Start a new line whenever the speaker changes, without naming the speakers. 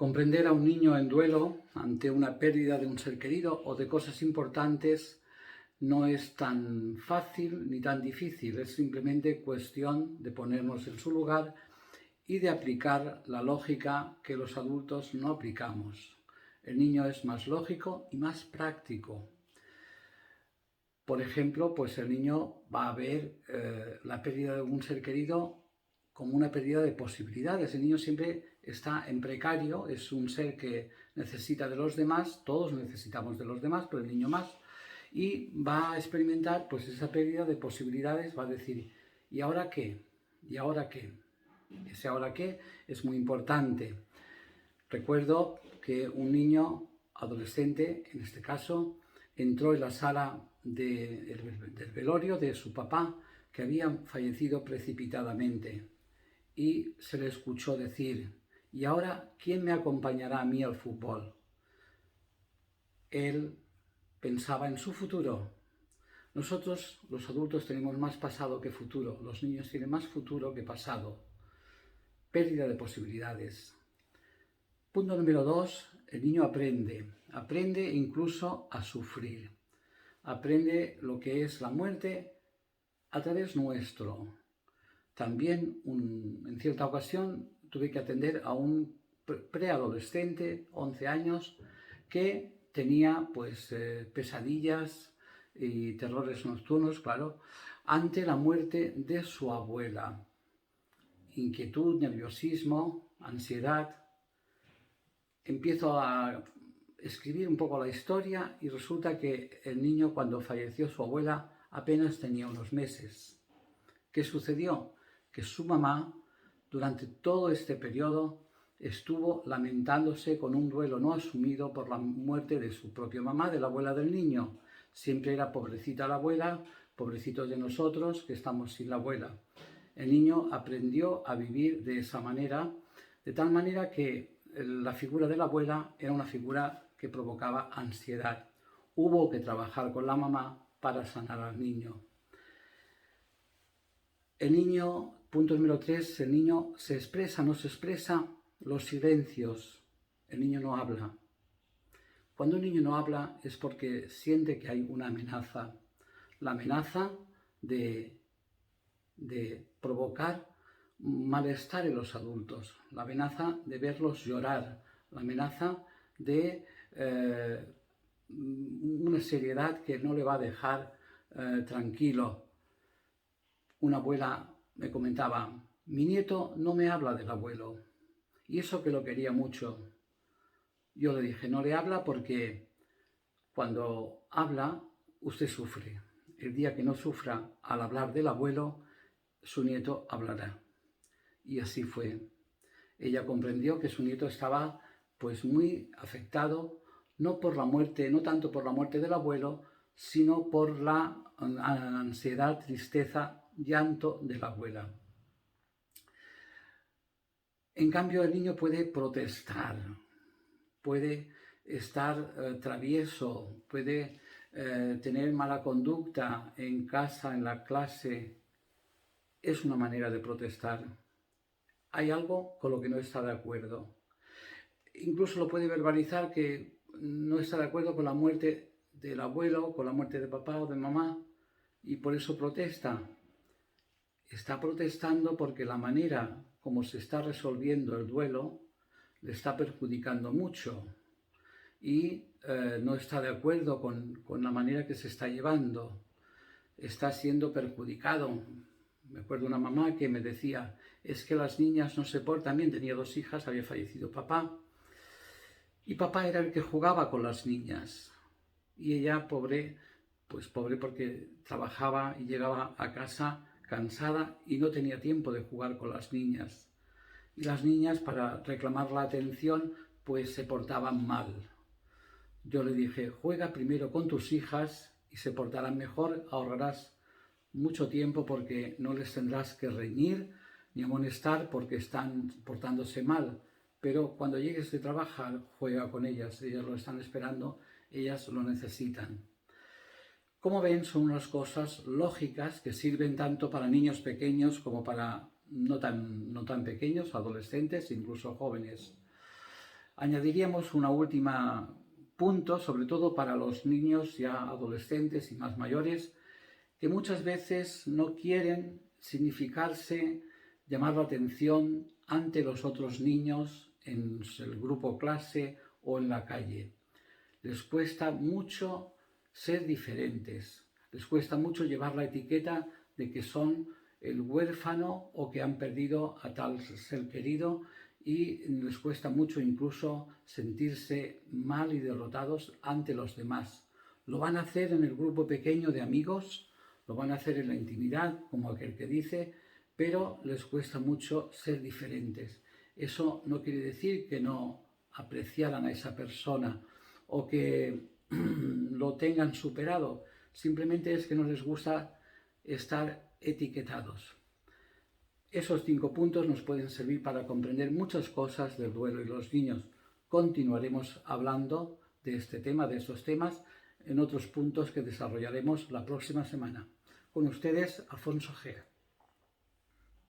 Comprender a un niño en duelo ante una pérdida de un ser querido o de cosas importantes no es tan fácil ni tan difícil, es simplemente cuestión de ponernos en su lugar y de aplicar la lógica que los adultos no aplicamos. El niño es más lógico y más práctico. Por ejemplo, pues el niño va a ver la pérdida de un ser querido como una pérdida de posibilidades. El niño siempre está en precario, es un ser que necesita de los demás, todos necesitamos de los demás, pero el niño más, y va a experimentar pues esa pérdida de posibilidades, va a decir, ¿y ahora qué? ¿Y ahora qué? Ese ahora qué es muy importante. Recuerdo que un niño adolescente, en este caso, entró en la sala del velorio de su papá, que había fallecido precipitadamente, y se le escuchó decir, ¿y ahora quién me acompañará a mí al fútbol? Él pensaba en su futuro. Nosotros, los adultos, tenemos más pasado que futuro. Los niños tienen más futuro que pasado. Pérdida de posibilidades. Punto número 2, el niño aprende incluso a sufrir. Aprende lo que es la muerte a través nuestro. También en cierta ocasión tuve que atender a un preadolescente, 11 años, que tenía pues pesadillas y terrores nocturnos, claro, ante la muerte de su abuela. Inquietud, nerviosismo, ansiedad. Empiezo a escribir un poco la historia y resulta que el niño, cuando falleció su abuela, apenas tenía unos meses. ¿Qué sucedió? Que su mamá, durante todo este periodo, estuvo lamentándose con un duelo no asumido por la muerte de su propia mamá, de la abuela del niño. Siempre era pobrecita la abuela, pobrecitos de nosotros que estamos sin la abuela. El niño aprendió a vivir de esa manera, de tal manera que la figura de la abuela era una figura que provocaba ansiedad. Hubo que trabajar con la mamá para sanar al niño. El niño, punto número 3, el niño se expresa, no se expresa los silencios. El niño no habla. Cuando un niño no habla es porque siente que hay una amenaza. La amenaza de provocar malestar en los adultos, la amenaza de verlos llorar, la amenaza de una seriedad que no le va a dejar tranquilo. Una abuela me comentaba, mi nieto no me habla del abuelo, y eso que lo quería mucho. Yo le dije, no le habla porque cuando habla, usted sufre. El día que no sufra al hablar del abuelo, su nieto hablará. Y así fue. Ella comprendió que su nieto estaba pues muy afectado, no por la muerte, no tanto por la muerte del abuelo, sino por la ansiedad, tristeza, llanto de la abuela. En cambio, el niño puede protestar, puede estar travieso, puede tener mala conducta en casa, en la clase. Es una manera de protestar. Hay algo con lo que no está de acuerdo. Incluso lo puede verbalizar que no está de acuerdo con la muerte del abuelo, con la muerte de papá o de mamá, y por eso protesta. Está protestando porque la manera como se está resolviendo el duelo le está perjudicando mucho y no está de acuerdo con la manera que se está llevando. Está siendo perjudicado. Me acuerdo una mamá que me decía, es que las niñas no se portan bien, tenía 2 hijas, había fallecido papá, y papá era el que jugaba con las niñas. Y ella, pobre, pues pobre porque trabajaba y llegaba a casa cansada y no tenía tiempo de jugar con las niñas. Y las niñas, para reclamar la atención, pues se portaban mal. Yo le dije, juega primero con tus hijas y se portarán mejor, ahorrarás mucho tiempo porque no les tendrás que reñir ni amonestar porque están portándose mal. Pero cuando llegues de trabajar, juega con ellas lo están esperando, ellas lo necesitan. Como ven, son unas cosas lógicas que sirven tanto para niños pequeños como para no tan pequeños, adolescentes, incluso jóvenes. Añadiríamos una última punto, sobre todo para los niños ya adolescentes y más mayores, que muchas veces no quieren significarse, llamar la atención ante los otros niños en el grupo clase o en la calle. Les cuesta mucho ser diferentes, les cuesta mucho llevar la etiqueta de que son el huérfano o que han perdido a tal ser querido, y les cuesta mucho incluso sentirse mal y derrotados ante los demás. Lo van a hacer en el grupo pequeño de amigos, lo van a hacer en la intimidad, como aquel que dice, pero les cuesta mucho ser diferentes. Eso no quiere decir que no apreciaran a esa persona o que lo tengan superado, simplemente es que no les gusta estar etiquetados. Esos 5 puntos nos pueden servir para comprender muchas cosas del duelo y los niños. Continuaremos hablando de este tema, de estos temas, en otros puntos que desarrollaremos la próxima semana. Con ustedes, Alfonso Gea.